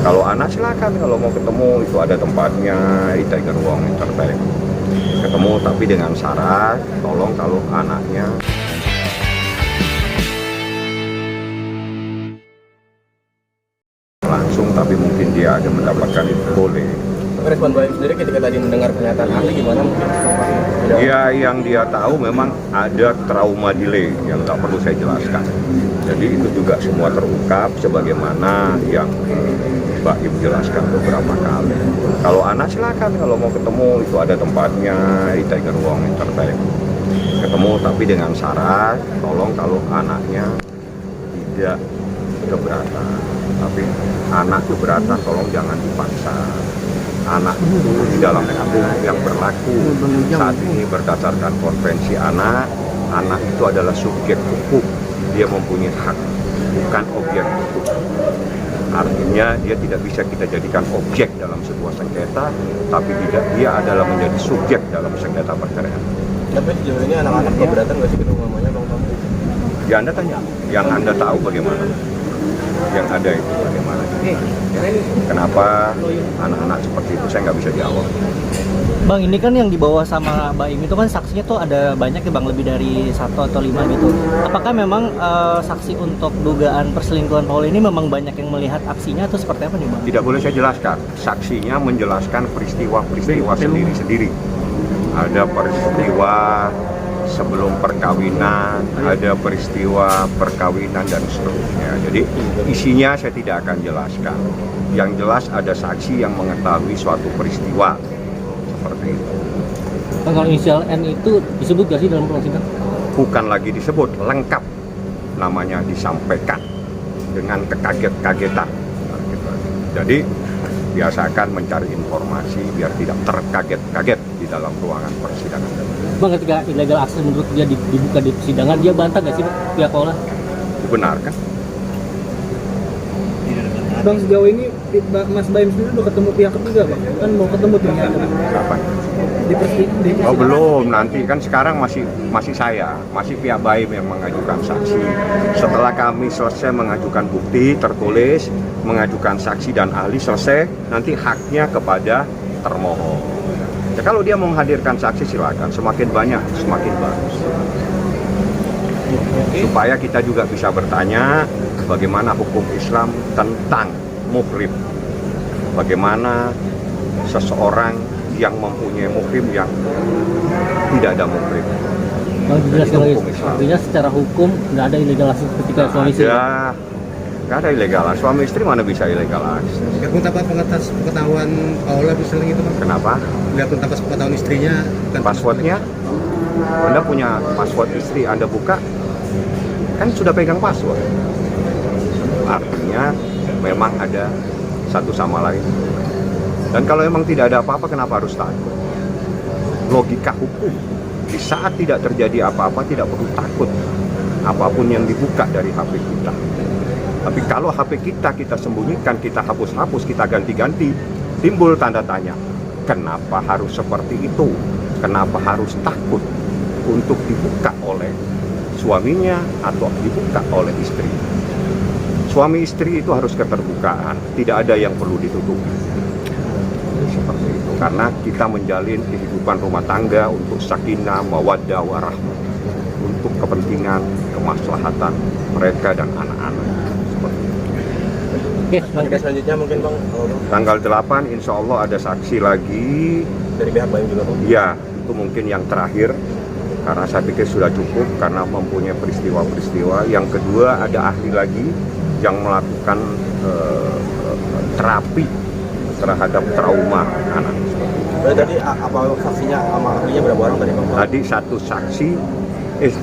Kalau anak silakan, kalau mau ketemu itu ada tempatnya di Tiger Wong Entertainment. Ketemu tapi dengan syarat, tolong kalau anaknya langsung, tapi mungkin dia ada mendapatkan itu boleh. Respon Baim sendiri ketika tadi mendengar pernyataan ahli gimana mungkin? Ya, yang dia tahu memang ada trauma delay yang nggak perlu saya jelaskan. Jadi itu juga semua terungkap sebagaimana yang Mbak Im jelaskan beberapa kali. Kalau anak silakan, kalau mau ketemu itu ada tempatnya di Tiger Wong Entertainment. Ketemu tapi dengan syarat, tolong kalau anaknya tidak keberatan. Tapi anak keberatan tolong jangan dipaksa. Anak itu di dalam hukum yang berlaku saat ini berdasarkan konvensi anak itu adalah subjek hukum, dia mempunyai hak, bukan objek hukum. Artinya dia tidak bisa kita jadikan objek dalam sebuah sengketa, tapi dia adalah menjadi subjek dalam sengketa perceraian. Tapi sejauh ini anak-anak keberatan nggak sih ketemu mamanya bang kamu? Ya Anda tanya, yang Anda tahu bagaimana? Yang ada itu bagaimana? Ya. Kenapa anak-anak seperti itu saya nggak bisa jawab. Bang, ini kan yang dibawa sama Baim itu kan saksinya tuh ada banyak ya Bang, lebih dari 1 atau 5 gitu. Apakah memang saksi untuk dugaan perselingkuhan Paul ini memang banyak yang melihat aksinya atau seperti apa nih Bang? Tidak boleh saya jelaskan. Saksinya menjelaskan peristiwa-peristiwa sendiri-sendiri. Ada peristiwa sebelum perkawinan, ada peristiwa perkawinan dan seterusnya. Jadi isinya saya tidak akan jelaskan. Yang jelas ada saksi yang mengetahui suatu peristiwa seperti itu. Bang, kalau inisial N itu disebut gak sih dalam persidangan? Bukan lagi disebut, lengkap namanya disampaikan dengan kekaget-kagetan. Nah, gitu. Jadi biasakan mencari informasi biar tidak terkaget-kaget di dalam ruangan persidangan. Bang, ketika illegal access menurut dia dibuka di persidangan, dia bantah gak sih pihak Paula? Dibenarkan? Bang, sejauh ini Mas Baim sendiri udah ketemu pihak ketiga Bang? Kan mau ketemu ternyata Kapan? di persidangan. Oh belum, nanti kan sekarang masih saya, masih pihak Baim yang mengajukan saksi. Setelah kami selesai mengajukan bukti tertulis, mengajukan saksi dan ahli selesai, nanti haknya kepada termohon. Ya, kalau dia menghadirkan saksi silakan, semakin banyak semakin bagus. Supaya kita juga bisa bertanya bagaimana hukum Islam tentang muhrim. Bagaimana seseorang yang mempunyai muhrim yang tidak ada muhrim. Bang, dijelaskan lagi, artinya secara hukum nggak ada illegal access ketika suami istri? Nggak ada illegal. Suami istri mana bisa illegal access? Lihat tanpa pengetahuan Paula bisa gitu Bang? Kenapa? Lihat tanpa pengetahuan istrinya. Passwordnya? Anda punya password istri, Anda buka, kan sudah pegang password. Artinya memang ada satu sama lain. Dan kalau memang tidak ada apa-apa, kenapa harus takut? Logika hukum, di saat tidak terjadi apa-apa tidak perlu takut apapun yang dibuka dari HP kita. Tapi kalau HP kita sembunyikan, kita hapus-hapus, kita ganti-ganti, timbul tanda tanya. Kenapa harus seperti itu? Kenapa harus takut untuk dibuka oleh suaminya atau dibuka oleh istri? Suami istri itu harus keterbukaan, tidak ada yang perlu ditutupi. Seperti itu, karena kita menjalin kehidupan rumah tangga untuk sakinah, mawaddah, warahmah, untuk kepentingan, kemaslahatan mereka dan anak-anak. Oke, Oke, selanjutnya mungkin bang, Tanggal 8 insya Allah ada saksi lagi. dari pihak Baim juga bang. Ya, itu mungkin yang terakhir. Karena saya pikir sudah cukup karena mempunyai peristiwa-peristiwa. Yang kedua ada ahli lagi yang melakukan terapi terhadap trauma anak. Tadi apa saksinya sama ahlinya berapa orang tadi bang? Tadi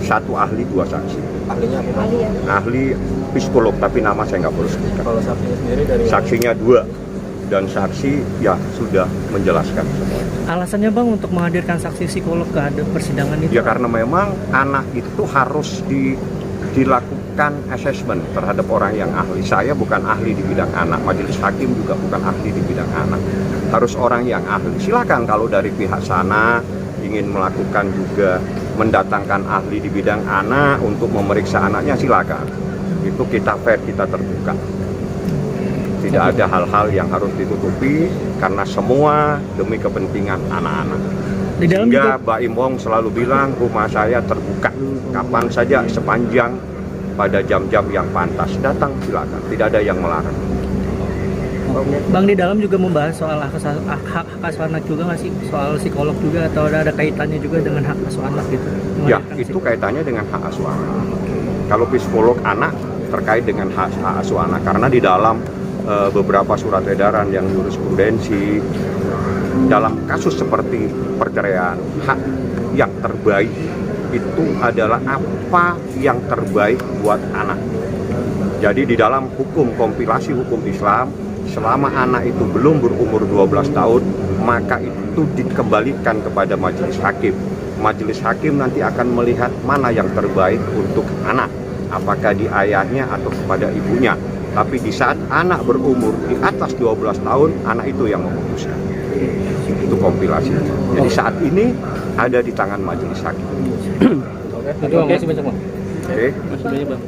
satu ahli, 2 saksi. Ahlinya apa bang? Ahli psikolog, tapi nama saya nggak boleh sebutkan. Kalau saksinya sendiri dari Saksinya 2 dan saksi ya sudah menjelaskan semua. alasannya Bang untuk menghadirkan saksi psikolog ke persidangan itu? Ya karena memang anak itu harus dilakukan assessment terhadap orang yang ahli. Saya bukan ahli di bidang anak, majelis hakim juga bukan ahli di bidang anak. Harus orang yang ahli. Silakan kalau dari pihak sana ingin melakukan juga mendatangkan ahli di bidang anak untuk memeriksa anaknya, silakan. Itu kita fair, kita terbuka. Tidak ada hal-hal yang harus ditutupi karena semua demi kepentingan anak-anak. Di dalam Sehingga juga Mbak Im Wong selalu bilang rumah saya terbuka kapan saja sepanjang pada jam-jam yang pantas. Datang silakan, tidak ada yang melarang. Bang, di dalam juga membahas soal hak asuh anak juga nggak sih? Soal psikolog juga atau ada kaitannya juga dengan hak asuh anak gitu? Ya, Menghadirkan itu kaitannya dengan hak asuh anak. Kalau psikolog anak terkait dengan hak asuh anak, karena di dalam beberapa surat edaran yang jurisprudensi dalam kasus seperti perceraian, hak yang terbaik itu adalah apa yang terbaik buat anak. Jadi di dalam hukum kompilasi hukum Islam, selama anak itu belum berumur 12 tahun, maka itu dikembalikan kepada majelis hakim. Majelis hakim nanti akan melihat mana yang terbaik untuk anak, apakah di ayahnya atau kepada ibunya. Tapi di saat anak berumur di atas 12 tahun, anak itu yang memutuskan. Itu kompilasi. Jadi saat ini ada di tangan majelis hakim. Oke, terima kasih banyak, Bang. Oke. Terima kasih banyak, Bang.